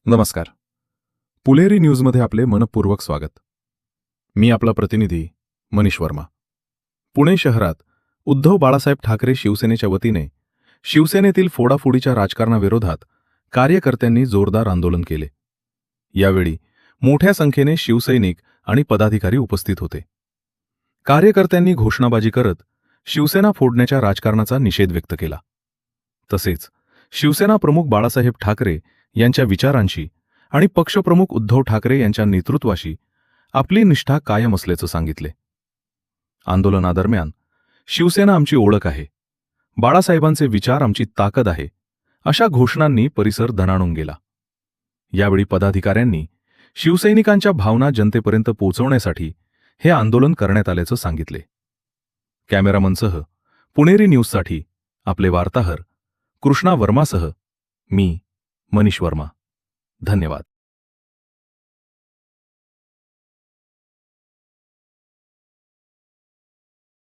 नमस्कार. पुलेरी न्यूजमध्ये आपले मनपूर्वक स्वागत. मी आपला प्रतिनिधी मनीष वर्मा. पुणे शहरात उद्धव बाळासाहेब ठाकरे शिवसेनेच्या वतीने शिवसेनेतील फोडाफोडीच्या राजकारणाविरोधात कार्यकर्त्यांनी जोरदार आंदोलन केले. यावेळी मोठ्या संख्येने शिवसैनिक आणि पदाधिकारी उपस्थित होते. कार्यकर्त्यांनी घोषणाबाजी करत शिवसेना फोडण्याच्या राजकारणाचा निषेध व्यक्त केला. तसेच शिवसेना प्रमुख बाळासाहेब ठाकरे यांच्या विचारांशी आणि पक्षप्रमुख उद्धव ठाकरे यांच्या नेतृत्वाशी आपली निष्ठा कायम असल्याचं सांगितले. आंदोलनादरम्यान शिवसेना आमची ओळख आहे, बाळासाहेबांचे विचार आमची ताकद आहे, अशा घोषणांनी परिसर दणाणून गेला. यावेळी पदाधिकाऱ्यांनी शिवसैनिकांच्या भावना जनतेपर्यंत पोहोचवण्यासाठी हे आंदोलन करण्यात आल्याचं सांगितले. कॅमेरामनसह पुणेरी न्यूजसाठी आपले वार्ताहर कृष्णा वर्मासह मी मनीष वर्मा. धन्यवाद.